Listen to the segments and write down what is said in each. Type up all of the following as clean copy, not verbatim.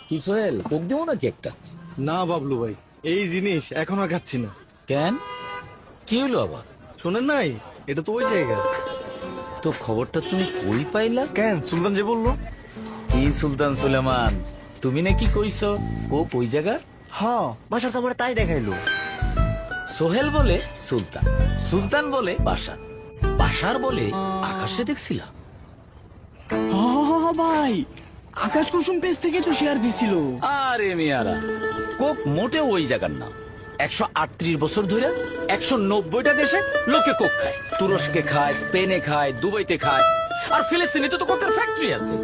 কি সোহেল, কোক দেবো নাকি একটা? না বাবলু ভাই, এই জিনিস এখন আর খাচ্ছি না। কেন, কি হলো আবার? শোনেন নাই, এটা তো ওই জায়গা। তো খবরটা তুমি কই পাইলা? কেন, সুলতান যে বললো। কি সুলতান সুলেমান, তুমি নাকি কইছো কোক ওই জায়গার? হ্যাঁ, বাসার তো আমার তাই দেখাইলো। সোহেল বলে সুলতান, সুলতান বলে বাসার, বাসার বলে আকাশে দেখছিলাম। ভাই, আকাশ কুসুম পেজ থেকে তো শেয়ার দিছিল। আরে মিয়ারা, কোক মোটে ওই জায়গার না। 138 বছর ধরে 190টা দেশে লোকে কোক খায়। তুরস্কে খায়, স্পেনে খায়, দুবাইতে খায়, আর ফিলিস্তিনে তো কোকের ফ্যাক্টরি আছে।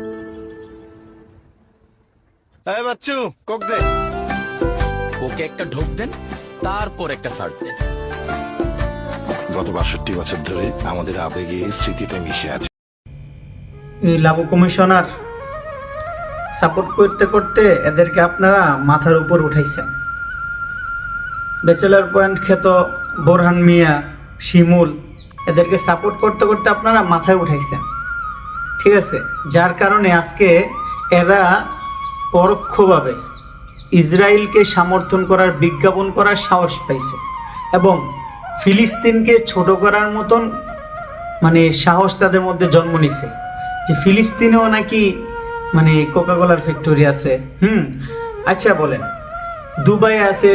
এই বাচ্চু, কোক দে। কোকে একটা ঢোক দেন, তারপর একটা সার্চ দেন। গত 62 বছর ধরে আমাদের আবেগে স্মৃতিতে মিশে আছে। এই লাবু কমিশনার সাপোর্ট করতে করতে এদেরকে আপনারা মাথার উপর উঠাইছেন। ব্যাচেলার পয়েন্ট খ্যাত বোরহান মিয়া, শিমুল, এদেরকে সাপোর্ট করতে করতে আপনারা মাথায় উঠাইছেন, ঠিক আছে? যার কারণে আজকে এরা পরোক্ষভাবে ইসরায়েলকে সমর্থন করার, বিজ্ঞাপন করার সাহস পাইছে এবং ফিলিস্তিনকে ছোট করার মতন সাহস তাদের মধ্যে জন্ম নিছে যে ফিলিস্তিনেও নাকি কোকাকোলার ফ্যাক্টরি আছে। আচ্ছা বলেন, দুবাই আছে,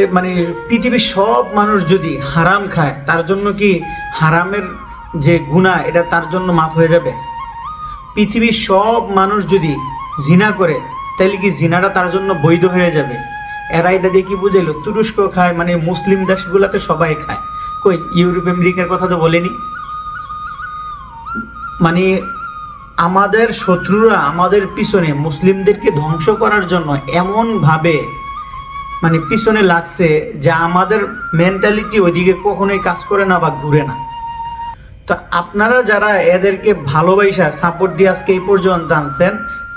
পৃথিবীর সব মানুষ যদি হারাম খায়, তার জন্য কি হারামের যে গুনাহ এটা তার জন্য মাফ হয়ে যাবে? পৃথিবীর সব মানুষ যদি জিনা করে, তাহলে কি জিনাটা তার জন্য বৈধ হয়ে যাবে? এরা এটা দিয়ে কি বুঝাইলো? তুরস্ক খায়, মুসলিম দেশগুলোতে সবাই খায়, কই ইউরোপ আমেরিকার কথা তো বলেনি। আমাদের শত্রুরা আমাদের পিছনে মুসলিমদেরকে ধ্বংস করার জন্য এমনভাবে পিছনে লাগছে যা আমাদের মেন্টালিটি ওইদিকে কখনোই কাজ করে না বা ঘুরে না। তো আপনারা যারা এদেরকে ভালোবাসা সাপোর্ট দিয়ে আজকে এই পর্যন্ত আনছেন,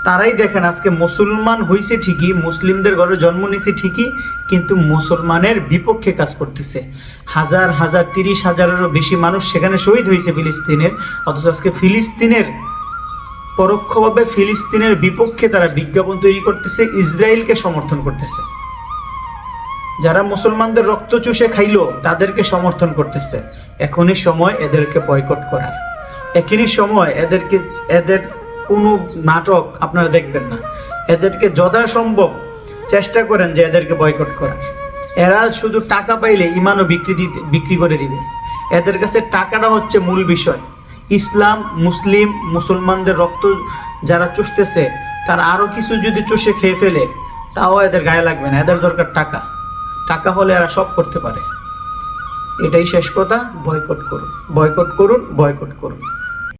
তারাই দেখেন আজকে মুসলমান হয়েছে ঠিকই, মুসলিমদের ঘরে জন্ম নিছে ঠিকই, কিন্তু মুসলমানের বিপক্ষে কাজ করতেছে। হাজার হাজার 30,000-এরও বেশি মানুষ সেখানে শহীদ হয়েছে ফিলিস্তিনের, অথচ আজকে ফিলিস্তিনের পরোক্ষভাবে ফিলিস্তিনের বিপক্ষে তারা বিজ্ঞাপন তৈরি করতেছে, ইসরায়েলকে সমর্থন করতেছে। যারা মুসলমানদের রক্ত চুষে খাইলো তাদেরকে সমর্থন করতেছে। এখনই সময় এদেরকে বয়কট করার, এখনই সময় এদের কোনো নাটক আপনারা দেখবেন না, এদেরকে যথাসম্ভব চেষ্টা করেন যে এদেরকে বয়কট করার। এরা শুধু টাকা পাইলে ইমানও বিক্রি করে দিবে। এদের কাছে টাকাটা হচ্ছে মূল বিষয়। ইসলাম, মুসলিম, মুসলমানদের রক্ত যারা চুষতেছে, তারা আরও কিছু যদি চুষে খেয়ে ফেলে তাও এদের গায়ে লাগবে না। এদের দরকার টাকা, টাকা হলে এরা সব করতে পারে। এটাই শেষ কথা। বয়কট করুন, বয়কট করুন, বয়কট করুন।